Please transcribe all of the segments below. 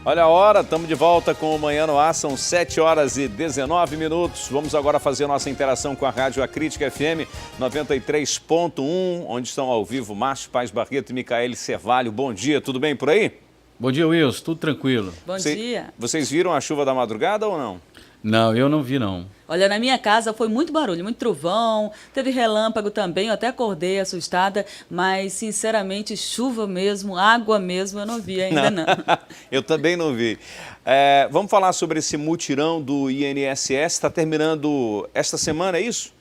Olha a hora, estamos de volta com o Manhã no Ar, são 7 horas e 19 minutos. Vamos agora fazer nossa interação com a Rádio Acrítica FM 93.1, onde estão ao vivo Márcio Paes Barreto e Micaele Cervalho. Bom dia, tudo bem por aí? Bom dia, Wilson, tudo tranquilo. Bom dia. Vocês viram a chuva da madrugada ou não? Não, eu não vi não. Olha, na minha casa foi muito barulho, muito trovão, teve relâmpago também, eu até acordei assustada, mas sinceramente chuva mesmo, água mesmo, eu não vi ainda não. Eu também não vi. Vamos falar sobre esse mutirão do INSS, está terminando esta semana, é isso?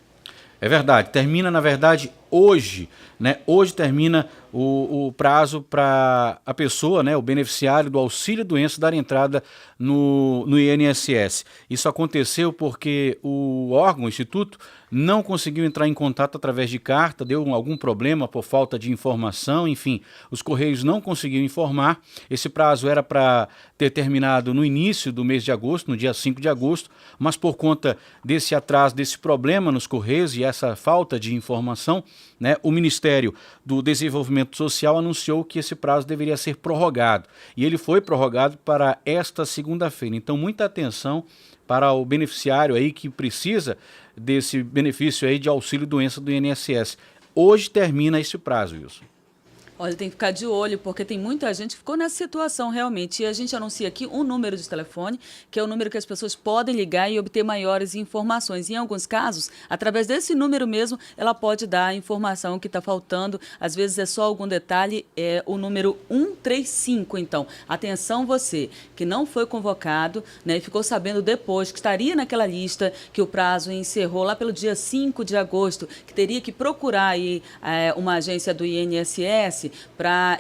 É verdade, termina na verdade hoje, né? Hoje termina o prazo para a pessoa, né, o beneficiário do auxílio-doença dar entrada no INSS. Isso aconteceu porque o órgão, o Instituto, não conseguiu entrar em contato através de carta, deu algum problema por falta de informação, enfim, os Correios não conseguiram informar. Esse prazo era para ter terminado no início do mês de agosto, no dia 5 de agosto, mas por conta desse atraso, desse problema nos Correios e essa falta de informação, né, o Ministério do Desenvolvimento Social anunciou que esse prazo deveria ser prorrogado. E ele foi prorrogado para esta segunda-feira. Então, muita atenção para o beneficiário aí que precisa desse benefício aí de auxílio-doença do INSS. Hoje termina esse prazo, Wilson. Olha, tem que ficar de olho, porque tem muita gente que ficou nessa situação realmente. E a gente anuncia aqui um número de telefone, que é o número que as pessoas podem ligar e obter maiores informações. Em alguns casos, através desse número mesmo, ela pode dar a informação que está faltando. Às vezes é só algum detalhe, é o número 135. Então, atenção você, que não foi convocado, né, e ficou sabendo depois que estaria naquela lista, que o prazo encerrou lá pelo dia 5 de agosto, que teria que procurar aí uma agência do INSS, para,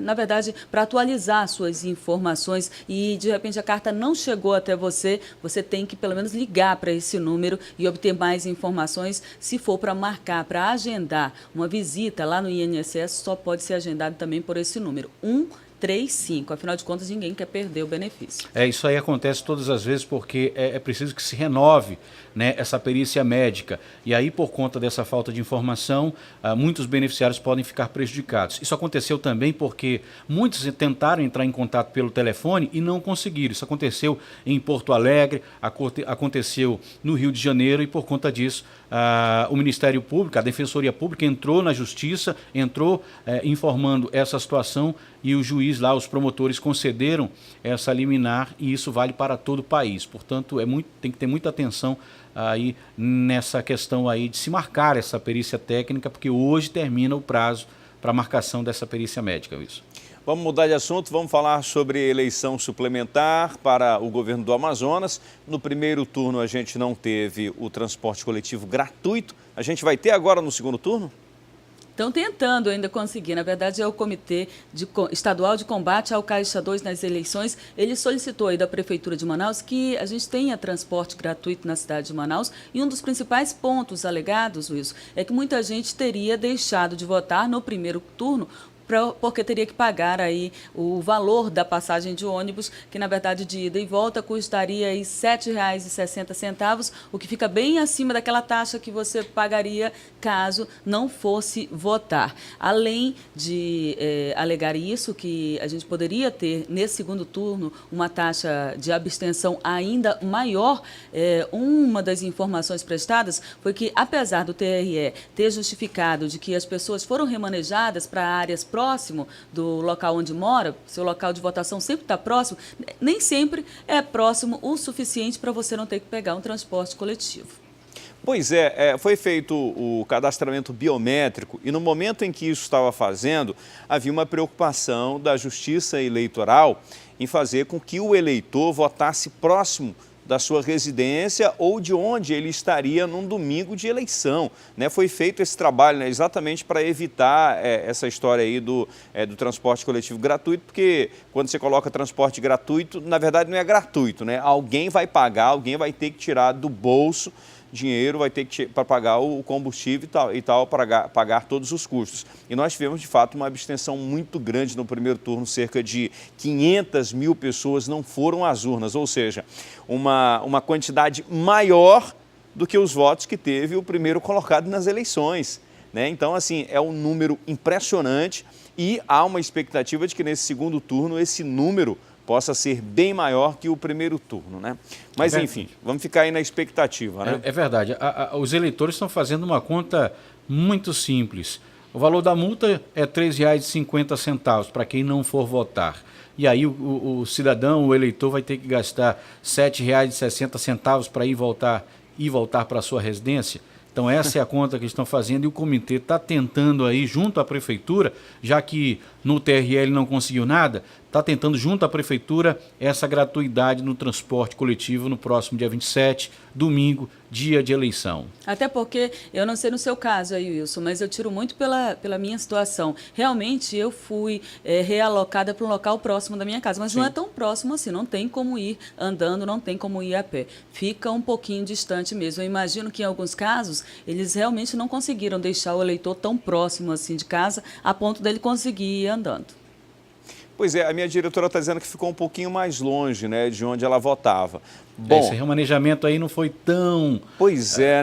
na verdade, para atualizar suas informações e, de repente, a carta não chegou até você, você tem que, pelo menos, ligar para esse número e obter mais informações. Se for para marcar, para agendar uma visita lá no INSS, só pode ser agendado também por esse número, 135. Afinal de contas, ninguém quer perder o benefício. Isso aí acontece todas as vezes porque é preciso que se renove, né, essa perícia médica. E aí, por conta dessa falta de informação, muitos beneficiários podem ficar prejudicados. Isso aconteceu também porque muitos tentaram entrar em contato pelo telefone e não conseguiram. Isso aconteceu em Porto Alegre, aconteceu no Rio de Janeiro e, por conta disso, o Ministério Público, a Defensoria Pública entrou na Justiça, entrou informando essa situação e o juiz lá, os promotores concederam essa liminar e isso vale para todo o país. Portanto, tem que ter muita atenção aí nessa questão aí de se marcar essa perícia técnica, porque hoje termina o prazo para a marcação dessa perícia médica. Isso. Vamos mudar de assunto, vamos falar sobre eleição suplementar para o governo do Amazonas. No primeiro turno a gente não teve o transporte coletivo gratuito, a gente vai ter agora no segundo turno? Estão tentando ainda conseguir. Na verdade, é o Comitê Estadual de Combate ao Caixa 2 nas eleições. Ele solicitou aí da Prefeitura de Manaus que a gente tenha transporte gratuito na cidade de Manaus. E um dos principais pontos alegados, Wilson, é que muita gente teria deixado de votar no primeiro turno porque teria que pagar aí o valor da passagem de ônibus, que na verdade de ida e volta custaria aí R$ 7,60, o que fica bem acima daquela taxa que você pagaria caso não fosse votar. Além de alegar isso, que a gente poderia ter nesse segundo turno uma taxa de abstenção ainda maior, uma das informações prestadas foi que, apesar do TRE ter justificado de que as pessoas foram remanejadas para áreas próximo do local onde mora, seu local de votação sempre está próximo, nem sempre é próximo o suficiente para você não ter que pegar um transporte coletivo. Pois foi feito o cadastramento biométrico e no momento em que isso estava fazendo, havia uma preocupação da Justiça Eleitoral em fazer com que o eleitor votasse próximo da sua residência ou de onde ele estaria num domingo de eleição, né? Foi feito esse trabalho, né, exatamente para evitar essa história aí do transporte coletivo gratuito, porque quando você coloca transporte gratuito, na verdade não é gratuito, né? Alguém vai pagar, alguém vai ter que tirar do bolso dinheiro, vai ter que para pagar o combustível e tal para pagar todos os custos. E nós tivemos, de fato, uma abstenção muito grande no primeiro turno, cerca de 500 mil pessoas não foram às urnas, ou seja, uma quantidade maior do que os votos que teve o primeiro colocado nas eleições, né? Então, assim, é um número impressionante e há uma expectativa de que nesse segundo turno esse número possa ser bem maior que o primeiro turno, né? Mas, enfim, vamos ficar aí na expectativa, né? É verdade. Os eleitores estão fazendo uma conta muito simples. O valor da multa é R$ 3,50 para quem não for votar. E aí o cidadão, o eleitor, vai ter que gastar R$ 7,60 para ir voltar para a sua residência. Então essa é a conta que estão fazendo e o comitê está tentando aí, junto à prefeitura, já que no TRL não conseguiu nada, está tentando junto à prefeitura essa gratuidade no transporte coletivo no próximo dia 27, domingo, dia de eleição. Até porque, eu não sei no seu caso aí, Wilson, mas eu tiro muito pela minha situação. Realmente eu fui realocada para um local próximo da minha casa, mas não é tão próximo assim, não tem como ir andando, não tem como ir a pé. Fica um pouquinho distante mesmo. Eu imagino que em alguns casos eles realmente não conseguiram deixar o eleitor tão próximo assim de casa a ponto dele conseguir ir andando. Pois é, a minha diretora está dizendo que ficou um pouquinho mais longe, né, de onde ela votava. Bom, esse remanejamento aí não foi tão,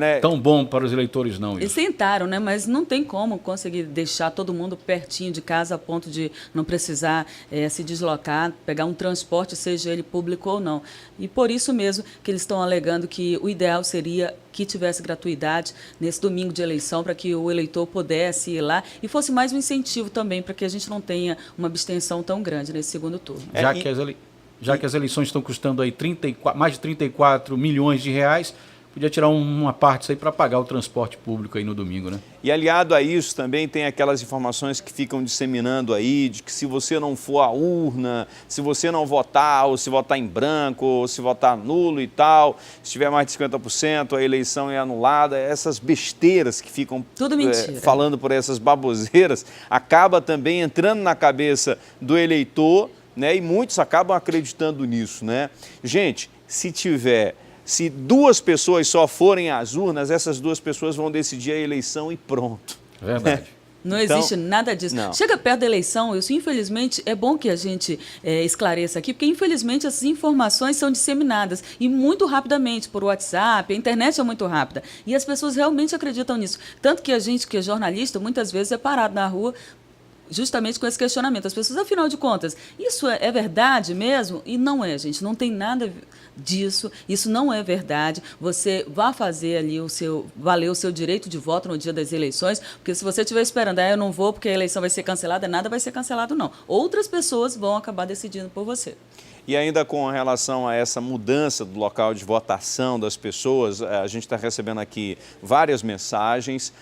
né? Tão bom para os eleitores, não. Eles tentaram, né? Mas não tem como conseguir deixar todo mundo pertinho de casa a ponto de não precisar se deslocar, pegar um transporte, seja ele público ou não. E por isso mesmo que eles estão alegando que o ideal seria que tivesse gratuidade nesse domingo de eleição para que o eleitor pudesse ir lá e fosse mais um incentivo também para que a gente não tenha uma abstenção tão grande nesse segundo turno. Já que as eleições estão custando aí mais de 34 milhões de reais, podia tirar uma parte disso aí para pagar o transporte público aí no domingo, né? E aliado a isso também tem aquelas informações que ficam disseminando aí, de que se você não for à urna, se você não votar, ou se votar em branco, ou se votar nulo e tal, se tiver mais de 50%, a eleição é anulada, essas besteiras que ficam tudo mentira. Falando por essas baboseiras, acaba também entrando na cabeça do eleitor, né? E muitos acabam acreditando nisso, né? Gente, se duas pessoas só forem às urnas, essas duas pessoas vão decidir a eleição e pronto. Verdade. Não existe nada disso. Não. Chega perto da eleição, isso infelizmente é bom que a gente esclareça aqui, porque infelizmente essas informações são disseminadas e muito rapidamente por WhatsApp, a internet é muito rápida e as pessoas realmente acreditam nisso. Tanto que a gente que é jornalista muitas vezes é parado na rua justamente com esse questionamento. As pessoas, afinal de contas, isso é verdade mesmo? E não é, gente, não tem nada disso, isso não é verdade. Você vai fazer ali valer o seu direito de voto no dia das eleições, porque se você estiver esperando, eu não vou porque a eleição vai ser cancelada, nada vai ser cancelado, não. Outras pessoas vão acabar decidindo por você. E ainda com relação a essa mudança do local de votação das pessoas, a gente está recebendo aqui várias mensagens,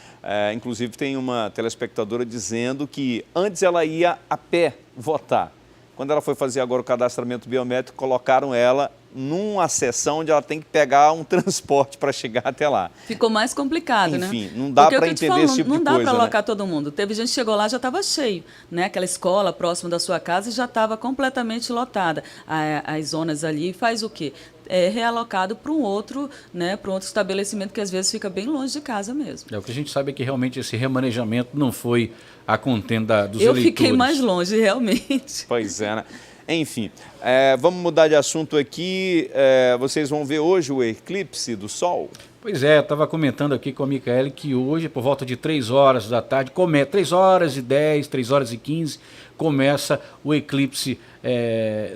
inclusive tem uma telespectadora dizendo que antes ela ia a pé votar. Quando ela foi fazer agora o cadastramento biométrico, colocaram ela numa seção onde ela tem que pegar um transporte para chegar até lá. Ficou mais complicado, né? Enfim, não dá para entender esse tipo de coisa, não dá para alocar todo mundo. Teve gente que chegou lá, já estava cheio, né? Aquela escola próxima da sua casa já estava completamente lotada. As zonas ali faz o quê? É realocado para um outro, né, para um outro estabelecimento que às vezes fica bem longe de casa mesmo. O que a gente sabe é que realmente esse remanejamento não foi a contenda dos eleitores. Eu fiquei mais longe, realmente. Pois é, né? Enfim, vamos mudar de assunto aqui. Vocês vão ver hoje o eclipse do Sol? Pois é, eu estava comentando aqui com a Micaele que hoje, por volta de 3 horas da tarde, 3 horas e 10, 3 horas e 15, começa o eclipse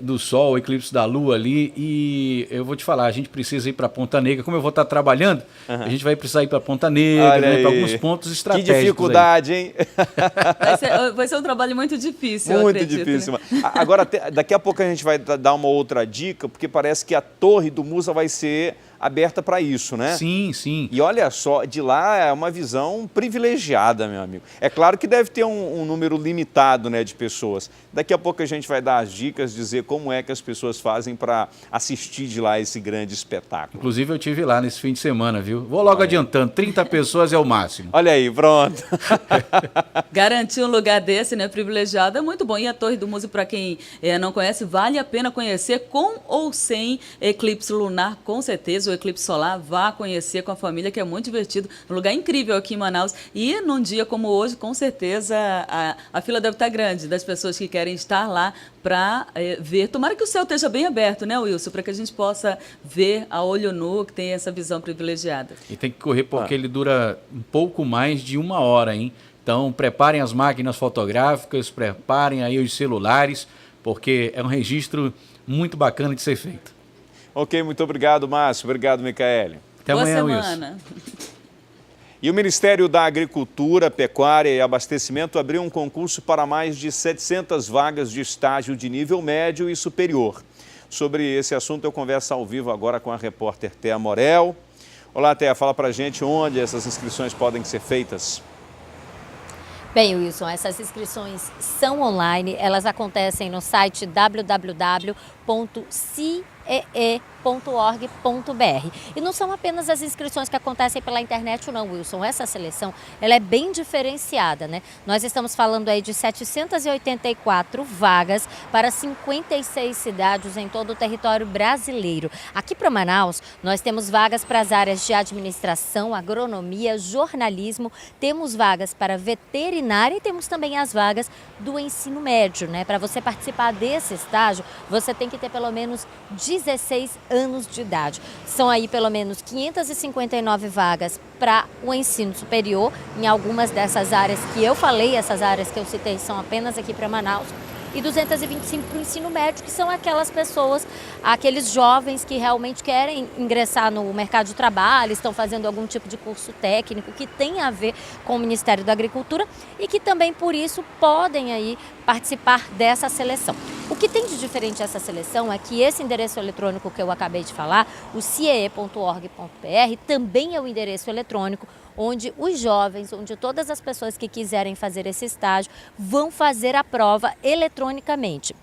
do Sol, o eclipse da Lua ali, e eu vou te falar, a gente precisa ir para Ponta Negra, como eu vou estar trabalhando, a gente vai precisar ir para Ponta Negra, né, para alguns pontos estratégicos. Que dificuldade, hein? Vai ser um trabalho muito difícil, muito eu acredito, difícil. Né? Agora, daqui a pouco a gente vai dar uma outra dica, porque parece que a torre do Musa vai ser aberta para isso, né? Sim, sim. E olha só, de lá é uma visão privilegiada, meu amigo. É claro que deve ter um número limitado, né, de pessoas. Daqui a pouco a gente vai dar as dicas, dizer como é que as pessoas fazem para assistir de lá esse grande espetáculo. Inclusive eu estive lá nesse fim de semana, viu? Vou logo adiantando, 30 pessoas é o máximo. Olha aí, pronto. Garantir um lugar desse, né, privilegiado, é muito bom. E a Torre do Musa, para quem não conhece, vale a pena conhecer com ou sem eclipse lunar, com certeza. O eclipse solar, vá conhecer com a família, que é muito divertido. Um lugar incrível aqui em Manaus. E num dia como hoje, com certeza, a fila deve estar grande das pessoas que querem estar lá para ver. Tomara que o céu esteja bem aberto, né, Wilson? Para que a gente possa ver a olho nu, que tem essa visão privilegiada. E tem que correr porque ele dura um pouco mais de 1 hora, hein? Então, preparem as máquinas fotográficas, preparem aí os celulares, porque é um registro muito bacana de ser feito. Ok, muito obrigado, Márcio. Obrigado, Micaele. Até Boa amanhã, semana. Wilson. E o Ministério da Agricultura, Pecuária e Abastecimento abriu um concurso para mais de 700 vagas de estágio de nível médio e superior. Sobre esse assunto eu converso ao vivo agora com a repórter Thea Morel. Olá, Thea, fala pra gente onde essas inscrições podem ser feitas. Bem, Wilson, essas inscrições são online, elas acontecem no site www.ciee.org.br. E não são apenas as inscrições que acontecem pela internet, não, Wilson. Essa seleção, ela é bem diferenciada, né? Nós estamos falando aí de 784 vagas para 56 cidades em todo o território brasileiro. Aqui para Manaus, nós temos vagas para as áreas de administração, agronomia, jornalismo, temos vagas para veterinária e temos também as vagas do ensino médio, né? Para você participar desse estágio, você tem que ter pelo menos 16 anos de idade. São aí pelo menos 559 vagas para o ensino superior, em algumas dessas áreas que eu falei, essas áreas que eu citei são apenas aqui para Manaus, e 225 para o ensino médio, que são aquelas pessoas, aqueles jovens que realmente querem ingressar no mercado de trabalho, estão fazendo algum tipo de curso técnico que tem a ver com o Ministério da Agricultura e que também, por isso, podem aí participar dessa seleção. O que tem de diferente essa seleção é que esse endereço eletrônico que eu acabei de falar, o ciee.org.br, também é o endereço eletrônico onde os jovens, onde todas as pessoas que quiserem fazer esse estágio vão fazer a prova eletronicamente.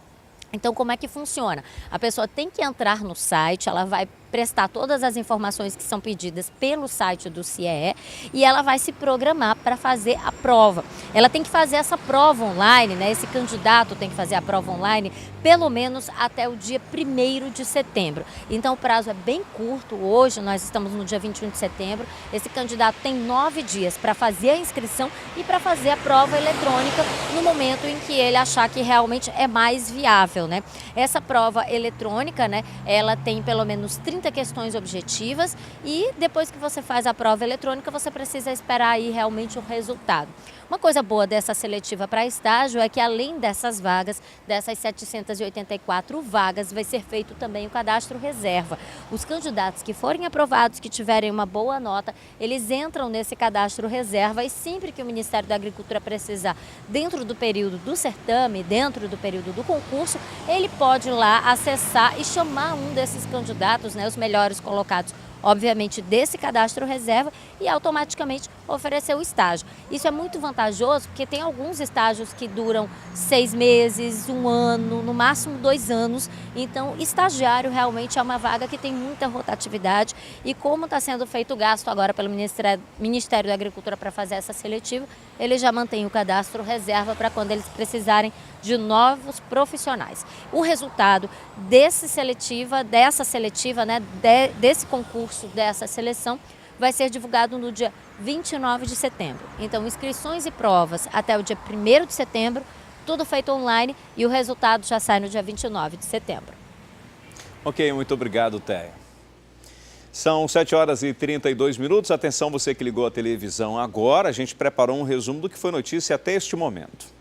Então, como é que funciona? A pessoa tem que entrar no site, ela vai prestar todas as informações que são pedidas pelo site do CIEE e ela vai se programar para fazer a prova. Ela tem que fazer essa prova online, né? Esse candidato tem que fazer a prova online pelo menos até o dia 1º de setembro. Então, o prazo é bem curto. Hoje, nós estamos no dia 21 de setembro. Esse candidato tem 9 dias para fazer a inscrição e para fazer a prova eletrônica no momento em que ele achar que realmente é mais viável, né? Essa prova eletrônica, né? Ela tem pelo menos 30 questões objetivas e depois que você faz a prova eletrônica, você precisa esperar aí realmente o resultado. Uma coisa boa dessa seletiva para estágio é que além dessas vagas, dessas 784 vagas, vai ser feito também o cadastro reserva. Os candidatos que forem aprovados, que tiverem uma boa nota, eles entram nesse cadastro reserva e sempre que o Ministério da Agricultura precisar, dentro do período do certame, dentro do período do concurso, ele pode ir lá acessar e chamar um desses candidatos, né, os melhores colocados, obviamente, desse cadastro reserva e automaticamente oferecer o estágio. Isso é muito vantajoso porque tem alguns estágios que duram 6 meses, 1 ano, no máximo 2 anos. Então, estagiário realmente é uma vaga que tem muita rotatividade e como está sendo feito o gasto agora pelo Ministério da Agricultura para fazer essa seletiva, ele já mantém o cadastro reserva para quando eles precisarem de novos profissionais. O resultado dessa seletiva, né, desse concurso, dessa seleção, vai ser divulgado no dia 29 de setembro. Então, inscrições e provas até o dia 1º de setembro, tudo feito online e o resultado já sai no dia 29 de setembro. Ok, muito obrigado, Thea. São 7h32. Atenção, você que ligou a televisão agora, a gente preparou um resumo do que foi notícia até este momento.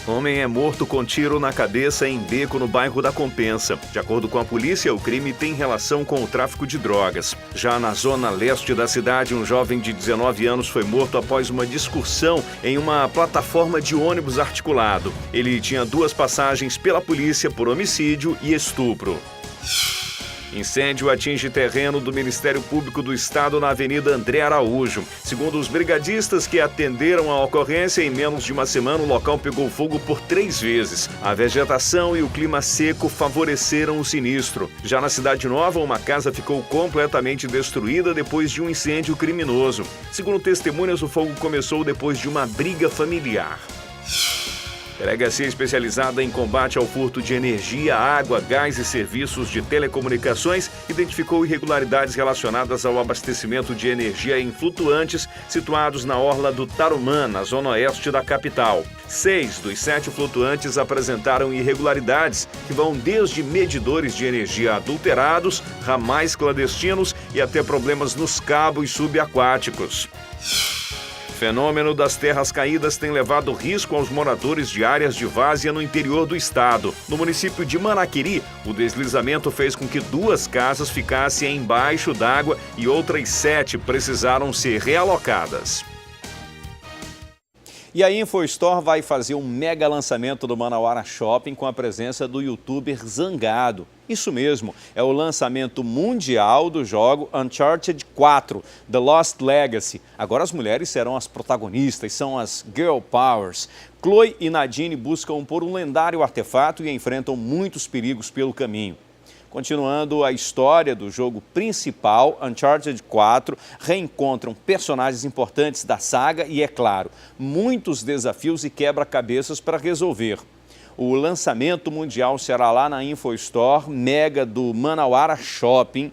Homem é morto com tiro na cabeça em beco no bairro da Compensa. De acordo com a polícia, o crime tem relação com o tráfico de drogas. Já na zona leste da cidade, um jovem de 19 anos foi morto após uma discussão em uma plataforma de ônibus articulado. Ele tinha 2 passagens pela polícia por homicídio e estupro. Incêndio atinge terreno do Ministério Público do Estado na Avenida André Araújo. Segundo os brigadistas que atenderam a ocorrência, em menos de uma semana o local pegou fogo por 3 vezes. A vegetação e o clima seco favoreceram o sinistro. Já na Cidade Nova, uma casa ficou completamente destruída depois de um incêndio criminoso. Segundo testemunhas, o fogo começou depois de uma briga familiar. Delegacia especializada em combate ao furto de energia, água, gás e serviços de telecomunicações identificou irregularidades relacionadas ao abastecimento de energia em flutuantes situados na orla do Tarumã, na zona oeste da capital. 6 dos 7 flutuantes apresentaram irregularidades que vão desde medidores de energia adulterados, ramais clandestinos e até problemas nos cabos subaquáticos. fenômeno das terras caídas tem levado risco aos moradores de áreas de várzea no interior do estado. No município de Manaquiri, o deslizamento fez com que 2 casas ficassem embaixo d'água e outras 7 precisaram ser realocadas. E a InfoStore vai fazer um mega lançamento do Manauara Shopping com a presença do youtuber Zangado. Isso mesmo, é o lançamento mundial do jogo Uncharted 4, The Lost Legacy. Agora as mulheres serão as protagonistas, são as Girl Powers. Chloe e Nadine buscam por um lendário artefato e enfrentam muitos perigos pelo caminho. Continuando a história do jogo principal, Uncharted 4 reencontram personagens importantes da saga e, é claro, muitos desafios e quebra-cabeças para resolver. O lançamento mundial será lá na InfoStore Mega do Manauara Shopping,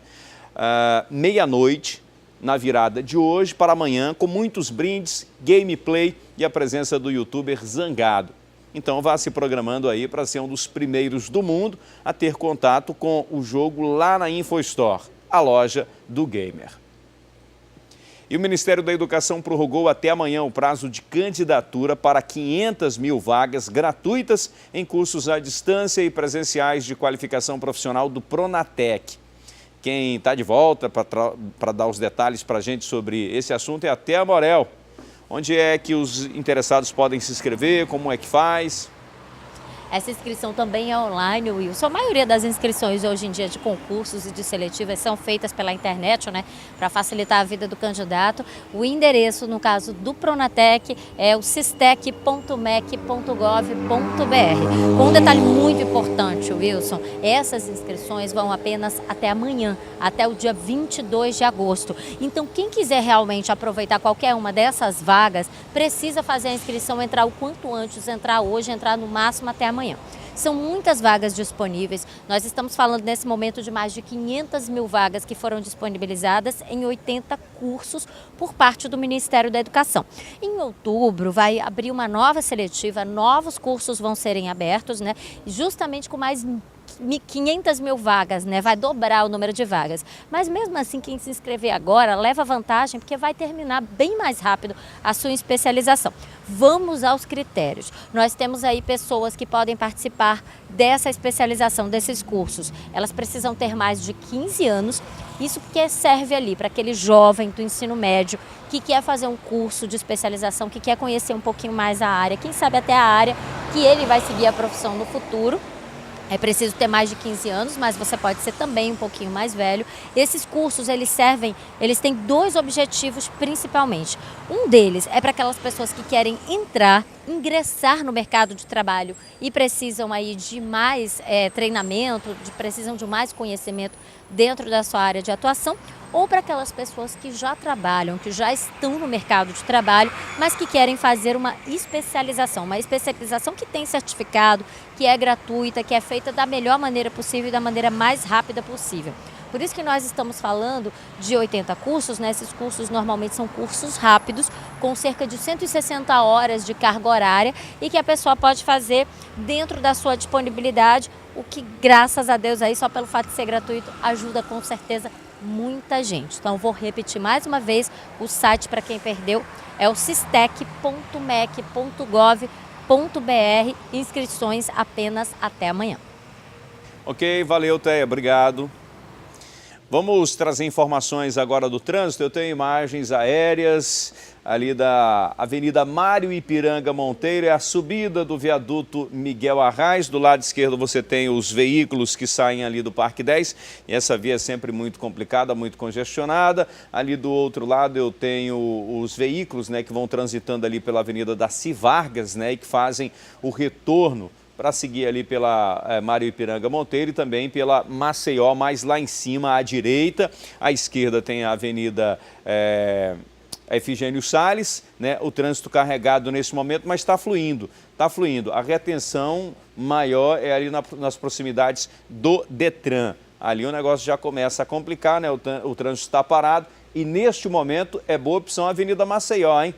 meia-noite, na virada de hoje para amanhã, com muitos brindes, gameplay e a presença do youtuber Zangado. Então vá se programando aí para ser um dos primeiros do mundo a ter contato com o jogo lá na InfoStore, a loja do gamer. E o Ministério da Educação prorrogou até amanhã o prazo de candidatura para 500 mil vagas gratuitas em cursos à distância e presenciais de qualificação profissional do Pronatec. Quem está de volta para dar os detalhes para a gente sobre esse assunto é a Thea Morel. Onde é que os interessados podem se inscrever? Como é que faz? Essa inscrição também é online, Wilson. A maioria das inscrições hoje em dia de concursos e de seletivas são feitas pela internet, né? Para facilitar a vida do candidato. O endereço, no caso do Pronatec, é o sistec.mec.gov.br. Com um detalhe muito importante, Wilson, essas inscrições vão apenas até amanhã, até o dia 22 de agosto. Então, quem quiser realmente aproveitar qualquer uma dessas vagas, precisa fazer a inscrição, entrar o quanto antes, entrar hoje, entrar no máximo até amanhã. São muitas vagas disponíveis. Nós estamos falando nesse momento de mais de 500 mil vagas que foram disponibilizadas em 80 cursos por parte do Ministério da Educação. Em outubro vai abrir uma nova seletiva, novos cursos vão serem abertos, né? Justamente com mais 500 mil vagas, né? Vai dobrar o número de vagas. Mas mesmo assim, quem se inscrever agora leva vantagem porque vai terminar bem mais rápido a sua especialização. Vamos aos critérios. Nós temos aí pessoas que podem participar dessa especialização, desses cursos. Elas precisam ter mais de 15 anos. Isso porque serve ali para aquele jovem do ensino médio que quer fazer um curso de especialização, que quer conhecer um pouquinho mais a área, quem sabe até a área que ele vai seguir a profissão no futuro. É preciso ter mais de 15 anos, mas você pode ser também um pouquinho mais velho. Esses cursos, eles têm 2 objetivos principalmente. Um deles é para aquelas pessoas que querem ingressar no mercado de trabalho e precisam aí de mais treinamento, precisam de mais conhecimento dentro da sua área de atuação, ou para aquelas pessoas que já trabalham, que já estão no mercado de trabalho, mas que querem fazer uma especialização que tem certificado, que é gratuita, que é feita da melhor maneira possível e da maneira mais rápida possível. Por isso que nós estamos falando de 80 cursos, né? Esses cursos normalmente são cursos rápidos, com cerca de 160 horas de carga horária e que a pessoa pode fazer dentro da sua disponibilidade, o que, graças a Deus, aí só pelo fato de ser gratuito, ajuda com certeza muita gente. Então, vou repetir mais uma vez, o site para quem perdeu é o sistec.mec.gov.br, inscrições apenas até amanhã. Ok, valeu, Thea, obrigado. Vamos trazer informações agora do trânsito. Eu tenho imagens aéreas ali da Avenida Mário Ipiranga Monteiro, é a subida do viaduto Miguel Arraes. Do lado esquerdo você tem os veículos que saem ali do Parque 10, e essa via é sempre muito complicada, muito congestionada. Ali do outro lado eu tenho os veículos, né, que vão transitando ali pela Avenida Daci Vargas, né, e que fazem o retorno para seguir ali pela Mário Ipiranga Monteiro e também pela Maceió, mais lá em cima à direita. À esquerda tem a Avenida Efigênio Salles, né? O trânsito carregado nesse momento, mas está fluindo, está fluindo. A retenção maior é ali nas proximidades do Detran. Ali o negócio já começa a complicar, né? O trânsito está parado e neste momento é boa opção a Avenida Maceió, hein?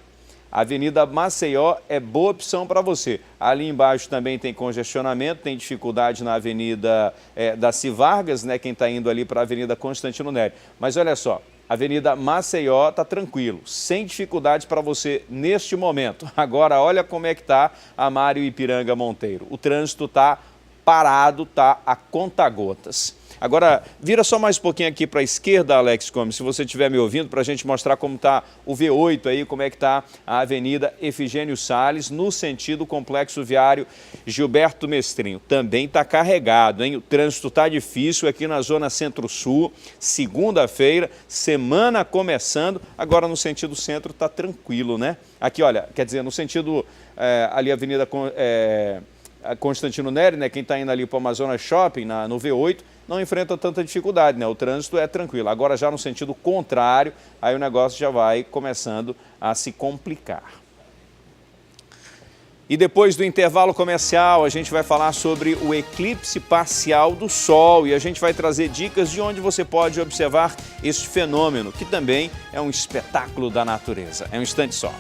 A Avenida Maceió é boa opção para você. Ali embaixo também tem congestionamento, tem dificuldade na Avenida Daci Vargas, né? Quem está indo ali para a Avenida Constantino Nery. Mas olha só, Avenida Maceió está tranquilo, sem dificuldades para você neste momento. Agora, olha como é que está a Mário Ipiranga Monteiro. O trânsito está parado, está a conta-gotas. Agora, vira só mais um pouquinho aqui para a esquerda, Alex Gomes, se você estiver me ouvindo, para a gente mostrar como está o V8 aí, como é que está a Avenida Efigênio Salles, no sentido Complexo Viário Gilberto Mestrinho. Também está carregado, hein? O trânsito está difícil aqui na Zona Centro-Sul, segunda-feira, semana começando, agora no sentido centro está tranquilo, né? Aqui, olha, quer dizer, no sentido ali Avenida Constantino Neri, né? Quem está indo ali para o Amazonas Shopping, no V8, não enfrenta tanta dificuldade, né? O trânsito é tranquilo. Agora já no sentido contrário, aí o negócio já vai começando a se complicar. E depois do intervalo comercial, a gente vai falar sobre o eclipse parcial do Sol e a gente vai trazer dicas de onde você pode observar este fenômeno, que também é um espetáculo da natureza. É um instante só.